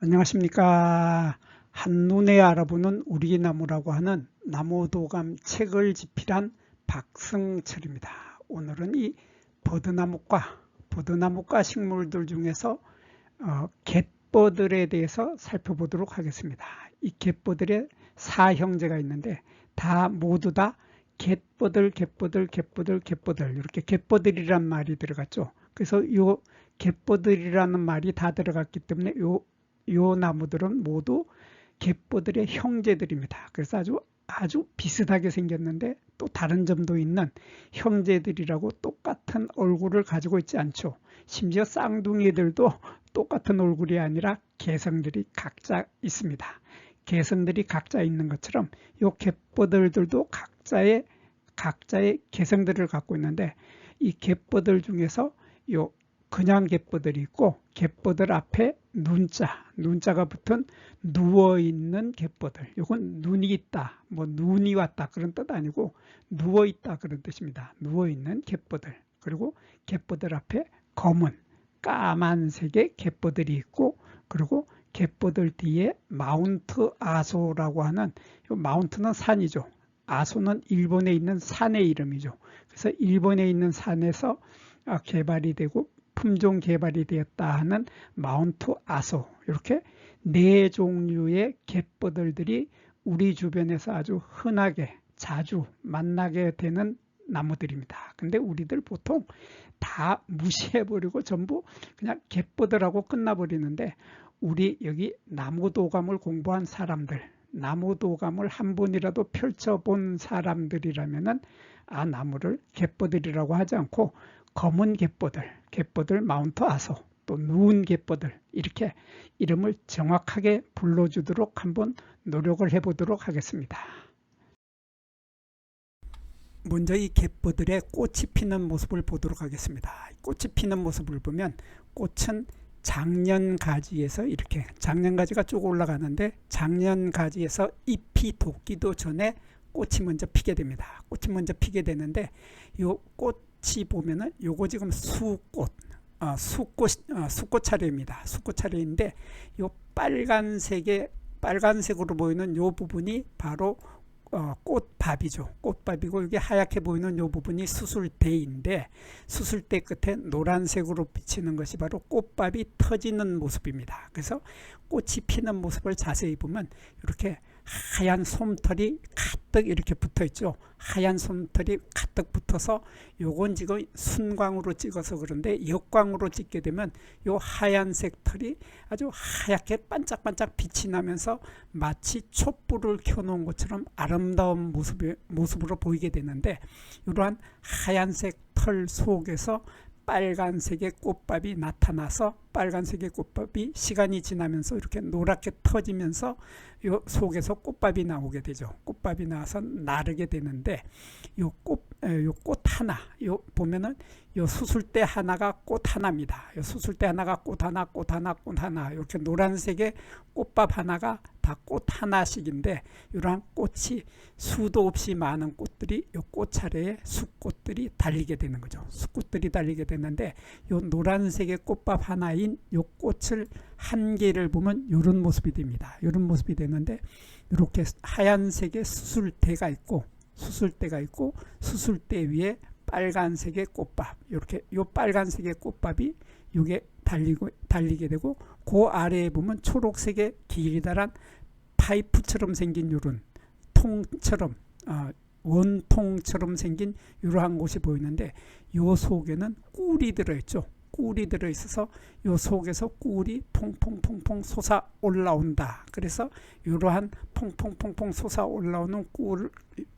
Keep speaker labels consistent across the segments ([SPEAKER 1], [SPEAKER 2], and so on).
[SPEAKER 1] 안녕하십니까. 한눈에 알아보는 우리 나무라고 하는 나무도감 책을 집필한 박승철입니다. 오늘은 이 버드나무과 식물들 중에서 갯버들에 대해서 살펴보도록 하겠습니다. 이 갯버들의 사형제가 있는데 모두 다 갯버들 이렇게 갯버들이란 말이 들어갔죠. 그래서 이 갯버들이라는 말이 다 들어갔기 때문에 요 나무들은 모두 갯버들의 형제들입니다. 그래서 아주 비슷하게 생겼는데 또 다른 점도 있는 형제들이라고 똑같은 얼굴을 가지고 있지 않죠. 심지어 쌍둥이들도 똑같은 얼굴이 아니라 개성들이 각자 있습니다. 개성들이 각자 있는 것처럼 요 갯버들도 각자의 개성들을 갖고 있는데, 이 갯버들 중에서 요 그냥 갯버들이 있고, 갯버들 앞에 눈자가 붙은 누워있는 갯버들, 이건 눈이 있다, 눈이 왔다 그런 뜻 아니고 누워있다 그런 뜻입니다. 누워있는 갯버들. 그리고 갯버들 앞에 까만색의 갯버들이 있고, 그리고 갯버들 뒤에 마운트 아소라고 하는, 마운트는 산이죠. 아소는 일본에 있는 산의 이름이죠. 그래서 일본에 있는 산에서 개발이 되고 품종 개발이 되었다 하는 마운트 아소, 이렇게 네 종류의 갯버들들이 우리 주변에서 아주 흔하게 자주 만나게 되는 나무들입니다. 근데 우리들 보통 다 무시해버리고 전부 그냥 갯버들하고 끝나버리는데, 우리 여기 나무도감을 공부한 사람들, 나무도감을 한 번이라도 펼쳐본 사람들이라면은 나무를 갯버들이라고 하지 않고 검은 갯버들 마운트 아소, 또 누운 갯버들, 이렇게 이름을 정확하게 불러주도록 한번 노력을 해보도록 하겠습니다. 먼저 이 갯버들의 꽃이 피는 모습을 보도록 하겠습니다. 꽃이 피는 모습을 보면, 꽃은 작년가지에서 이렇게 작년가지가 쭉 올라가는데, 작년가지에서 잎이 돋기도 전에 꽃이 먼저 피게 됩니다. 꽃이 먼저 피게 되는데, 요 꽃이 보면은 요거 지금 수꽃 차례입니다. 수꽃 차례인데, 요 빨간색으로 보이는 요 부분이 바로 꽃밥이죠. 꽃밥이고, 이게 하얗게 보이는 이 부분이 수술대인데, 수술대 끝에 노란색으로 비치는 것이 바로 꽃밥이 터지는 모습입니다. 그래서 꽃이 피는 모습을 자세히 보면 이렇게 하얀 솜털이 가득 이렇게 붙어 있죠. 하얀 솜털이 가득 붙어서, 요건 지금 순광으로 찍어서 그런데 역광으로 찍게 되면 요 하얀색 털이 아주 하얗게 반짝반짝 빛이 나면서 마치 촛불을 켜놓은 것처럼 아름다운 모습으로 보이게 되는데, 이러한 하얀색 털 속에서 빨간색의 꽃밥이 나타나서, 빨간색의 꽃밥이 시간이 지나면서 이렇게 노랗게 터지면서 요 속에서 꽃밥이 나오게 되죠. 꽃밥이 나와서 나르게 되는데, 요 꽃 하나, 보면은 요 수술대 하나가 꽃 하나입니다. 요 수술대 하나가 꽃 하나, 이렇게 노란색의 꽃밥 하나가 다 꽃 하나씩인데, 이러한 꽃이 수도 없이 많은 꽃들이 요 꽃차례에 수꽃들이 달리게 되는 거죠. 수꽃들이 달리게 되는데, 요 노란색의 꽃밥 하나인 요 꽃을 한 개를 보면 이런 모습이 됩니다. 이런 모습이 되는데, 이렇게 하얀색의 수술대가 있고 수술대 위에 빨간색의 꽃밥, 이렇게 요 빨간색의 꽃밥이 요게 달리게 되고, 그 아래에 보면 초록색의 길다란 파이프처럼 생긴 요런 통처럼 원통처럼 생긴 이러한 곳이 보이는데, 요 속에는 꿀이 들어있죠. 꿀이 들어있어서 요 속에서 꿀이 퐁퐁퐁퐁 솟아 올라온다. 그래서 이러한 퐁퐁퐁퐁 솟아 올라오는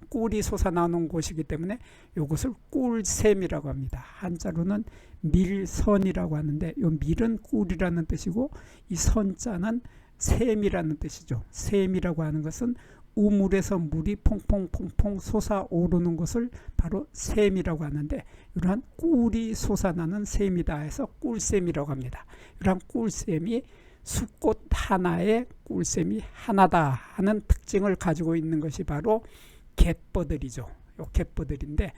[SPEAKER 1] 꿀이 솟아나오는 곳이기 때문에 이것을 꿀샘이라고 합니다. 한자로는 밀선이라고 하는데, 이 밀은 꿀이라는 뜻이고, 이 선자는 샘이라는 뜻이죠. 샘이라고 하는 것은 우물에서 물이 퐁퐁퐁퐁 솟아오르는 것을 바로 샘이라고 하는데, 이러한 꿀이 솟아나는 샘이다 해서 꿀샘이라고 합니다. 이러한 꿀샘이 수꽃 하나에 꿀샘이 하나다 하는 특징을 가지고 있는 것이 바로 갯버들이죠. 요 갯버들인데,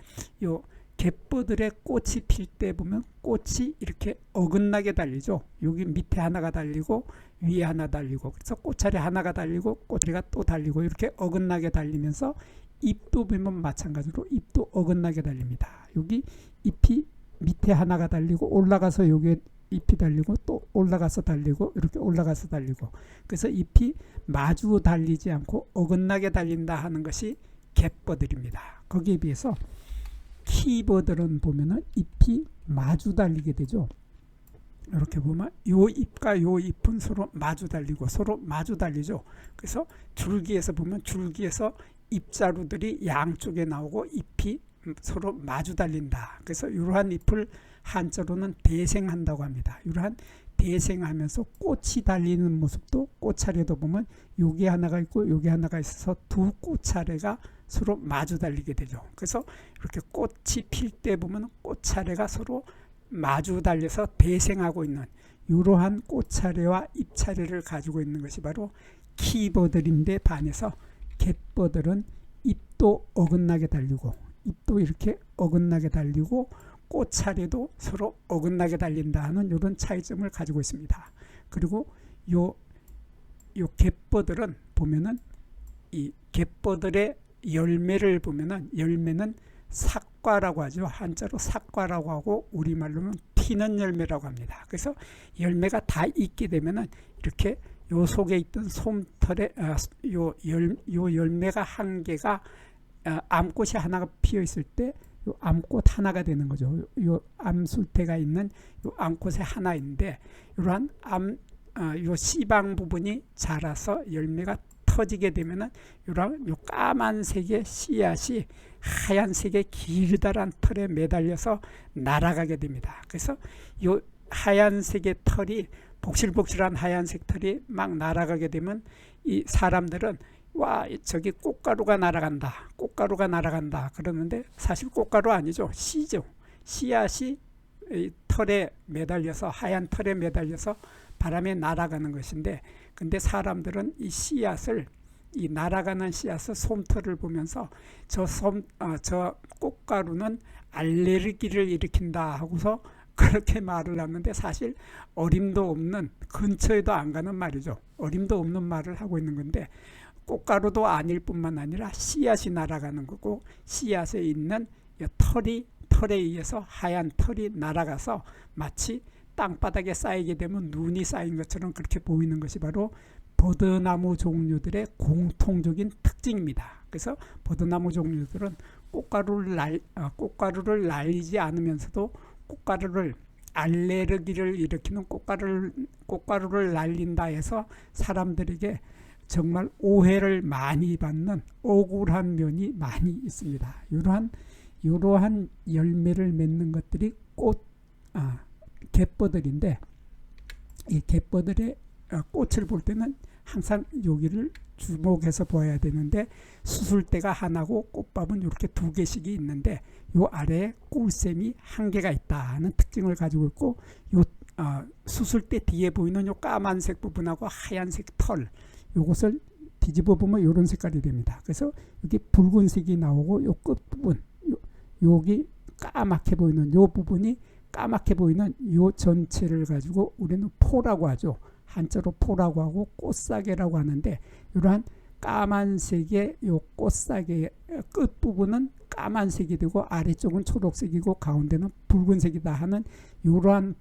[SPEAKER 1] 요 갯벌들의 꽃이 필 때 보면 꽃이 이렇게 어긋나게 달리죠. 여기 밑에 하나가 달리고 위에 하나 달리고, 그래서 꽃차례 하나가 달리고 꽃차례가 또 달리고 이렇게 어긋나게 달리면서 잎도 보면 마찬가지로 잎도 어긋나게 달립니다. 여기 잎이 밑에 하나가 달리고 올라가서 여기에 잎이 달리고 또 올라가서 달리고 이렇게 올라가서 달리고, 그래서 잎이 마주 달리지 않고 어긋나게 달린다 하는 것이 갯벌들입니다. 거기에 비해서 키버들은 보면은 잎이 마주 달리게 되죠. 이렇게 보면 요 잎과 요 잎은 서로 마주 달리고 서로 마주 달리죠. 그래서 줄기에서 보면 줄기에서 잎자루들이 양쪽에 나오고 잎이 서로 마주 달린다. 그래서 이러한 잎을 한자로는 대생한다고 합니다. 이러한 대생하면서 꽃이 달리는 모습도 꽃차례도 보면 여기 하나가 있고 여기 하나가 있어서 두 꽃차례가 서로 마주 달리게 되죠. 그래서 이렇게 꽃이 필 때 보면 꽃차례가 서로 마주 달려서 대생하고 있는 이러한 꽃차례와 잎차례를 가지고 있는 것이 바로 키버들인데, 반해서 갯버들은 잎도 어긋나게 달리고 잎도 이렇게 어긋나게 달리고 꽃차례도 서로 어긋나게 달린다 하는 이런 차이점을 가지고 있습니다. 그리고 요 갯버들은 보면은 이 갯버들의 열매를 보면은 열매는 삭과라고 하죠. 한자로 삭과라고 하고 우리말로는 피는 열매라고 합니다. 그래서 열매가 다 익게 되면은 이렇게 요 속에 있던 솜털에 요 열매가 한 개가 암꽃이 하나가 피어 있을 때 요 암꽃 하나가 되는 거죠. 요 암술태가 있는 요 암꽃의 하나인데, 이러한 요 씨방 부분이 자라서 열매가 터지게 되면은 이런 요 까만색의 씨앗이 하얀색의 길다란 털에 매달려서 날아가게 됩니다. 그래서 요 하얀색의 털이, 복실복실한 하얀색 털이 막 날아가게 되면 이 사람들은 와, 저기 꽃가루가 날아간다, 꽃가루가 날아간다 그러는데 사실 꽃가루 아니죠. 씨죠. 씨앗이 털에 매달려서, 하얀 털에 매달려서 바람에 날아가는 것인데, 근데 사람들은 이 씨앗을, 이 날아가는 씨앗의 솜털을 보면서 저 꽃가루는 알레르기를 일으킨다 하고서 그렇게 말을 하는데, 사실 어림도 없는, 근처에도 안 가는 말이죠. 어림도 없는 말을 하고 있는 건데, 꽃가루도 아닐 뿐만 아니라 씨앗이 날아가는 거고, 씨앗에 있는 털에 의해서 하얀 털이 날아가서 마치 땅바닥에 쌓이게 되면 눈이 쌓인 것처럼 그렇게 보이는 것이 바로 버드나무 종류들의 공통적인 특징입니다. 그래서 버드나무 종류들은 꽃가루를 날리지 않으면서도 꽃가루를, 알레르기를 일으키는 꽃가루를 날린다 해서 사람들에게 정말 오해를 많이 받는 억울한 면이 많이 있습니다. 이러한 열매를 맺는 것들이 갯버들인데, 이 갯버들의 꽃을 볼 때는 항상 여기를 주목해서 보아야 되는데, 수술대가 하나고 꽃밥은 이렇게 두 개씩이 있는데 요 아래에 꿀샘이 한 개가 있다는 특징을 가지고 있고, 요 수술대 뒤에 보이는 요 까만색 부분하고 하얀색 털, 요것을 뒤집어 보면 이런 색깔이 됩니다. 그래서 여기 붉은색이 나오고 요 끝부분, 여기 까맣게 보이는 요 부분이, 까맣게 보이는 요 전체를 가지고 우리는 포라고 하죠. 한자로 포라고 하고 꽃사계라고 하는데, 이러한 까만색의 요 꽃사계의 끝부분은 까만색이 되고 아래쪽은 초록색이고 가운데는 붉은색이다 하는 이러한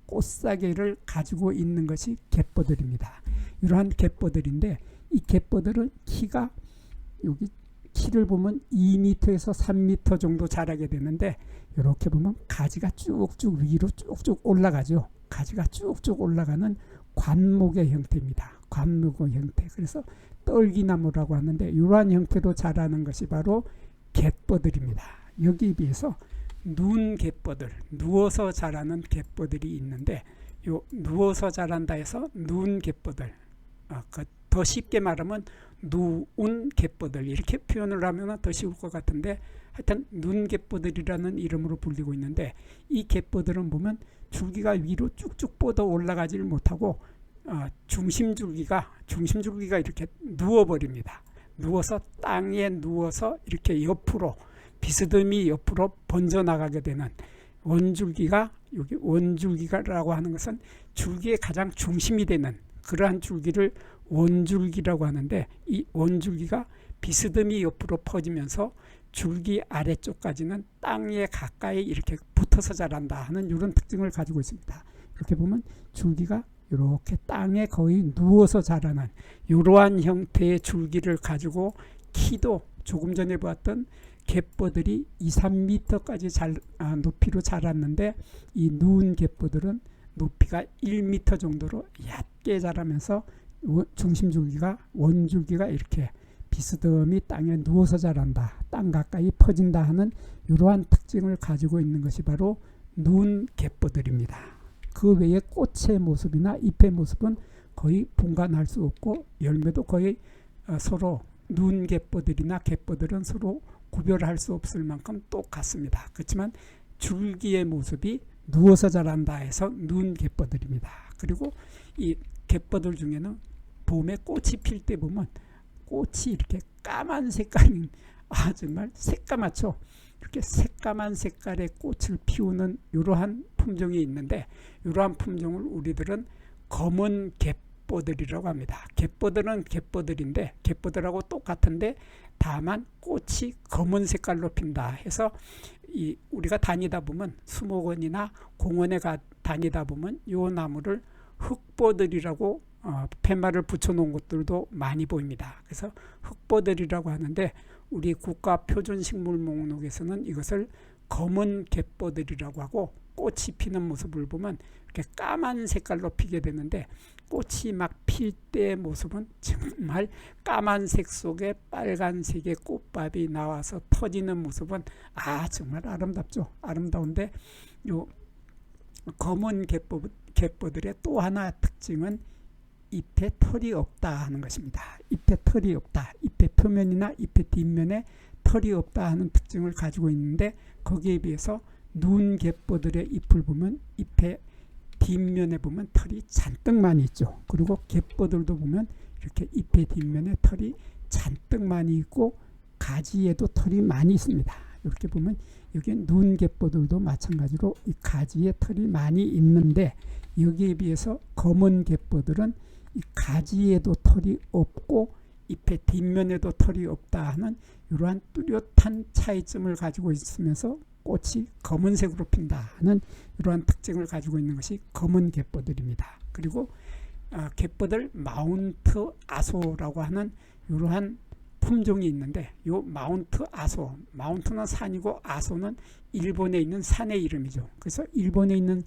[SPEAKER 1] 꽃사계를 가지고 있는 것이 갯버들입니다. 이러한 갯버들인데, 이 갯버들은 키가, 여기 키를 보면 2m에서 3m 정도 자라게 되는데, 이렇게 보면 가지가 쭉쭉 위로 쭉쭉 올라가죠. 가지가 쭉쭉 올라가는 관목의 형태입니다. 관목의 형태. 그래서 떨기나무라고 하는데, 이러한 형태로 자라는 것이 바로 갯버들입니다. 여기에 비해서 눈갯버들, 누워서 자라는 갯버들이 있는데, 요 누워서 자란다 해서 눈갯버들, 더 쉽게 말하면 누운 갯버들 이렇게 표현을 하면 더 쉬울 것 같은데, 하여튼 눈갯버들이라는 이름으로 불리고 있는데, 이 갯버들은 보면 줄기가 위로 쭉쭉 뻗어 올라가지를 못하고 중심줄기가 이렇게 누워버립니다. 누워서 땅에 누워서 이렇게 옆으로 비스듬히 옆으로 번져나가게 되는 원줄기가, 여기 원줄기라고 하는 것은 줄기의 가장 중심이 되는 그러한 줄기를 원줄기라고 하는데, 이 원줄기가 비스듬히 옆으로 퍼지면서 줄기 아래쪽까지는 땅에 가까이 이렇게 붙어서 자란다 하는 이런 특징을 가지고 있습니다. 이렇게 보면 줄기가 이렇게 땅에 거의 누워서 자라는 이러한 형태의 줄기를 가지고, 키도 조금 전에 보았던 갯버들이 2, 3m까지 높이로 자랐는데, 이 누운 갯버들은 높이가 1m 정도로 얕게 자라면서 중심줄기가, 원줄기가 이렇게 비스듬히 땅에 누워서 자란다, 땅 가까이 퍼진다 하는 이러한 특징을 가지고 있는 것이 바로 누운 갯버들입니다. 그 외에 꽃의 모습이나 잎의 모습은 거의 분간할 수 없고, 열매도 거의 서로 누운 갯버들이나 갯버들은 서로 구별할 수 없을 만큼 똑같습니다. 그렇지만 줄기의 모습이 누워서 자란다 해서 누운 갯버들입니다. 그리고 이 갯버들 중에는 봄에 꽃이 필 때 보면 꽃이 이렇게 까만 색깔인, 정말 새까맣죠. 이렇게 새까만 색깔의 꽃을 피우는 이러한 품종이 있는데, 이러한 품종을 우리들은 검은 갯버들이라고 합니다. 갯버들은 갯버들인데, 갯버들하고 똑같은데 다만 꽃이 검은 색깔로 핀다 해서, 우리가 다니다 보면 수목원이나 공원에 다니다 보면 이 나무를 흑버들이라고 팻말을 붙여놓은 것들도 많이 보입니다. 그래서 흑버들이라고 하는데, 우리 국가 표준식물 목록에서는 이것을 검은 갯버들이라고 하고, 꽃이 피는 모습을 보면 이렇게 까만 색깔로 피게 되는데, 꽃이 막 필 때의 모습은 정말 까만색 속에 빨간색의 꽃밥이 나와서 터지는 모습은 정말 아름답죠. 아름다운데, 요 검은 갯버들의 또 하나 특징은 잎에 털이 없다 하는 것입니다. 잎에 털이 없다, 잎의 표면이나 잎의 뒷면에 털이 없다 하는 특징을 가지고 있는데, 거기에 비해서 누운 갯버들의 잎을 보면 잎의 뒷면에 보면 털이 잔뜩 많이 있죠. 그리고 갯버들도 보면 이렇게 잎의 뒷면에 털이 잔뜩 많이 있고, 가지에도 털이 많이 있습니다. 이렇게 보면 여기 누운 갯버들도 마찬가지로 이 가지에 털이 많이 있는데, 여기에 비해서 검은 갯버들은 이 가지에도 털이 없고 잎의 뒷면에도 털이 없다 하는 이러한 뚜렷한 차이점을 가지고 있으면서 꽃이 검은색으로 핀다는 이러한 특징을 가지고 있는 것이 검은 갯버들입니다. 그리고 갯버들 마운트 아소라고 하는 이러한 품종이 있는데, 이 마운트 아소, 마운트는 산이고 아소는 일본에 있는 산의 이름이죠. 그래서 일본의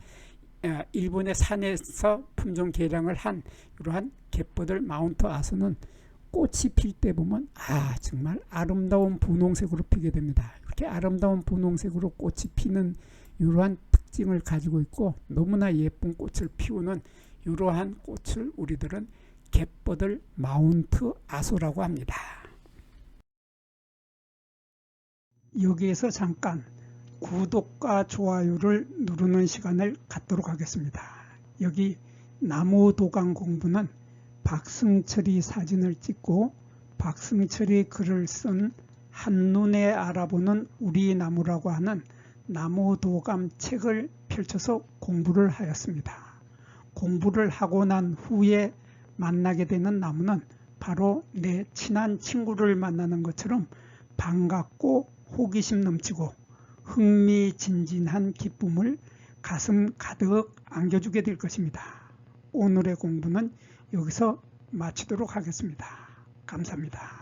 [SPEAKER 1] 산에서 품종 개량을 한 이러한 갯버들 마운트 아소는 꽃이 필 때 보면 정말 아름다운 분홍색으로 피게 됩니다. 이렇게 아름다운 분홍색으로 꽃이 피는 이러한 특징을 가지고 있고, 너무나 예쁜 꽃을 피우는 이러한 꽃을 우리들은 갯버들 마운트 아소라고 합니다. 여기에서 잠깐 구독과 좋아요를 누르는 시간을 갖도록 하겠습니다. 여기 나무 도감 공부는 박승철이 사진을 찍고 박승철이 글을 쓴 한눈에 알아보는 우리 나무라고 하는 나무 도감 책을 펼쳐서 공부를 하였습니다. 공부를 하고 난 후에 만나게 되는 나무는 바로 내 친한 친구를 만나는 것처럼 반갑고 호기심 넘치고 흥미진진한 기쁨을 가슴 가득 안겨주게 될 것입니다. 오늘의 공부는 여기서 마치도록 하겠습니다. 감사합니다.